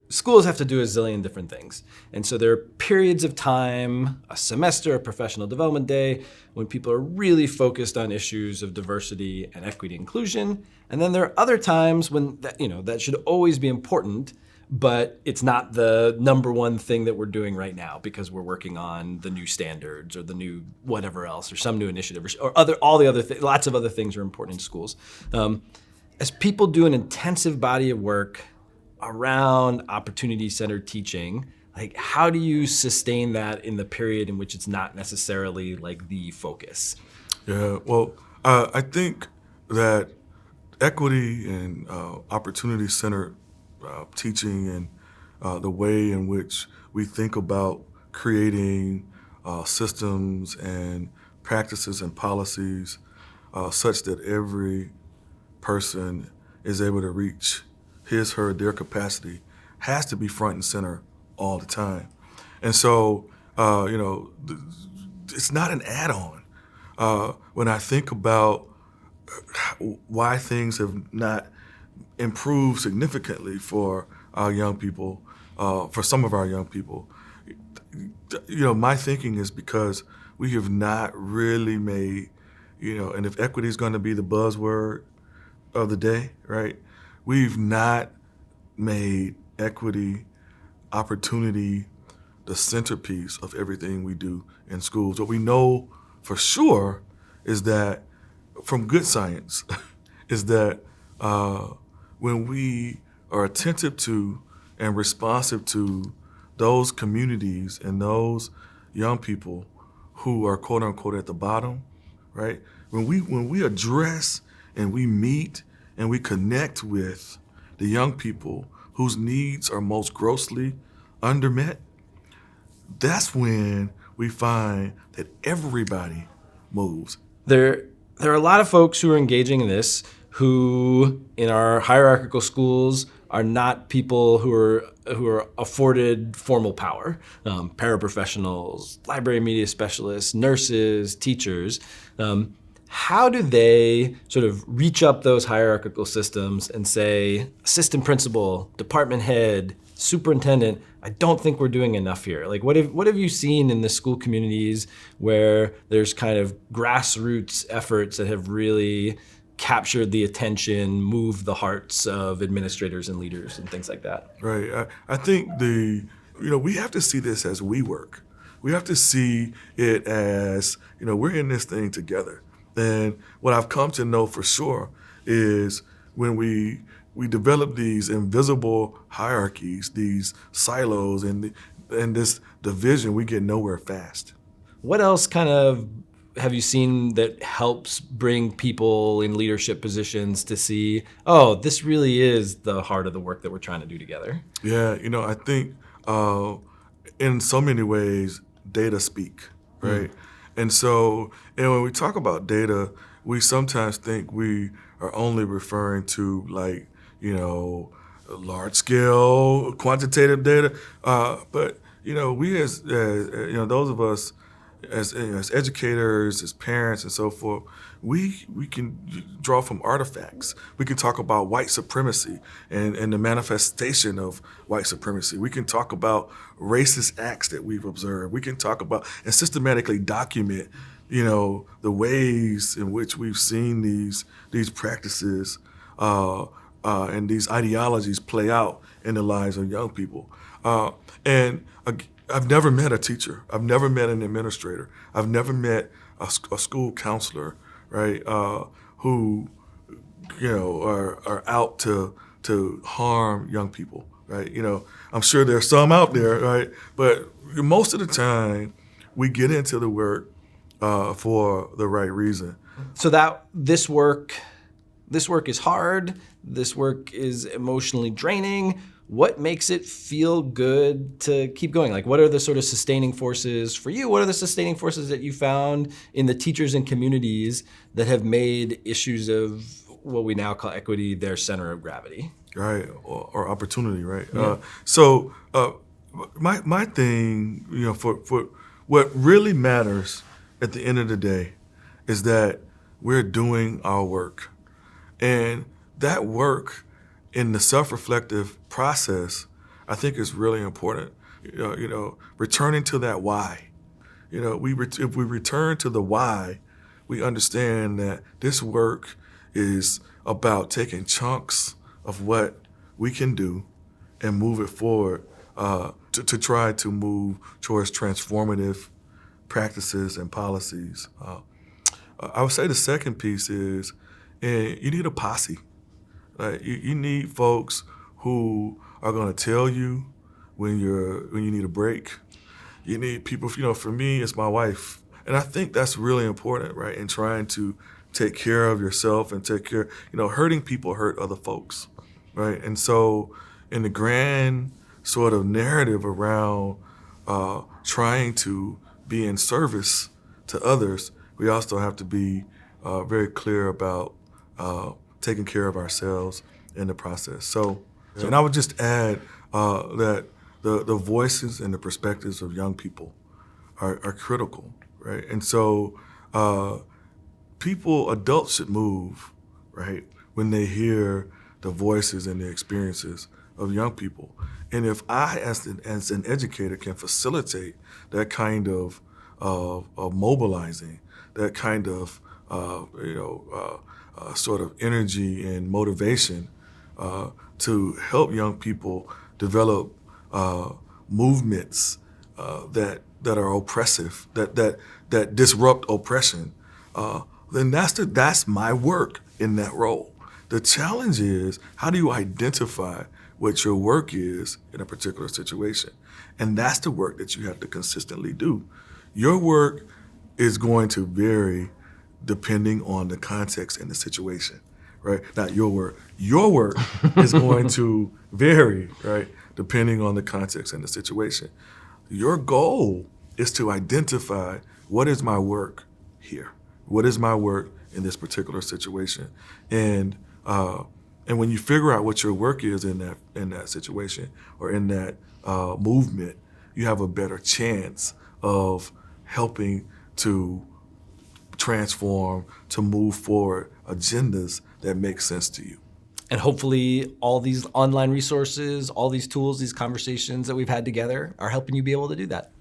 schools have to do a zillion different things. And so there are periods of time, a semester, a professional development day, when people are really focused on issues of diversity and equity inclusion. And then there are other times when that should always be important, but it's not the number one thing that we're doing right now because we're working on the new standards or the new whatever else or some new initiative or lots of other things are important in schools. As people do an intensive body of work around opportunity-centered teaching, like how do you sustain that in the period in which it's not necessarily like the focus? Yeah, well, I think that equity and opportunity-centered teaching and the way in which we think about creating systems and practices and policies such that every person is able to reach his, her, their capacity has to be front and center all the time. And so, it's not an add-on. When I think about why things have not improved significantly for our young people, for some of our young people, my thinking is because we have not really made, and if equity is going to be the buzzword of the day, right? We've not made equity, opportunity, the centerpiece of everything we do in schools. What we know for sure is that, from good science, is that when we are attentive to and responsive to those communities and those young people who are quote unquote at the bottom, right? When we address and we meet and we connect with the young people whose needs are most grossly undermet, that's when we find that everybody moves. There are a lot of folks who are engaging in this who, in our hierarchical schools, are not people who are afforded formal power. Paraprofessionals, library media specialists, nurses, teachers. How do they sort of reach up those hierarchical systems and say, assistant principal, department head, superintendent, I don't think we're doing enough here. Like, what have you seen in the school communities where there's kind of grassroots efforts that have really captured the attention, moved the hearts of administrators and leaders and things like that? Right. I think we have to see this as we work. We have to see it as, we're in this thing together. And what I've come to know for sure is when we develop these invisible hierarchies, these silos, and this division, we get nowhere fast. What else kind of have you seen that helps bring people in leadership positions to see, oh, this really is the heart of the work that we're trying to do together? Yeah, I think in so many ways, data speak, right? And so, when we talk about data, we sometimes think we are only referring to large scale quantitative data. But, we as those of us as educators, as parents and so forth, we can draw from artifacts. We can talk about white supremacy and the manifestation of white supremacy. We can talk about racist acts that we've observed. We can talk about and systematically document, the ways in which we've seen these practices and these ideologies play out in the lives of young people. I've never met a teacher. I've never met an administrator. I've never met a school counselor, right, who, are out to harm young people, right? I'm sure there's some out there, right? But most of the time, we get into the work for the right reason. So this work is hard. This work is emotionally draining. What makes it feel good to keep going? Like, what are the sort of sustaining forces for you? What are the sustaining forces that you found in the teachers and communities that have made issues of what we now call equity their center of gravity? Right, or opportunity, right? Yeah. My thing, for what really matters at the end of the day is that we're doing our work. And that work in the self-reflective process I think is really important. Returning to that why. If we return to the why, we understand that this work is about taking chunks of what we can do and move it forward to try to move towards transformative practices and policies. I would say the second piece is you need a posse. You need folks who are going to tell you when you need a break. You need people, for me, it's my wife. And I think that's really important, right? In trying to take care of yourself and take care, hurting people hurt other folks, right? And so in the grand sort of narrative around trying to be in service to others, we also have to be very clear about taking care of ourselves in the process. So, and I would just add that the voices and the perspectives of young people are critical, right? And so adults should move, right, when they hear the voices and the experiences of young people. And if I, as an educator, can facilitate that kind of mobilizing, that kind of sort of energy and motivation to help young people develop movements that are oppressive, that disrupt oppression, then that's my work in that role. The challenge is, how do you identify what your work is in a particular situation? And that's the work that you have to consistently do. Your work is going to vary depending on the context and the situation, right? Not your work. Your work is going to vary, right, depending on the context and the situation. Your goal is to identify, what is my work here? What is my work in this particular situation? And when you figure out what your work is in that situation or in that movement, you have a better chance of helping to transform, to move forward agendas that make sense to you. And hopefully all these online resources, all these tools, these conversations that we've had together are helping you be able to do that.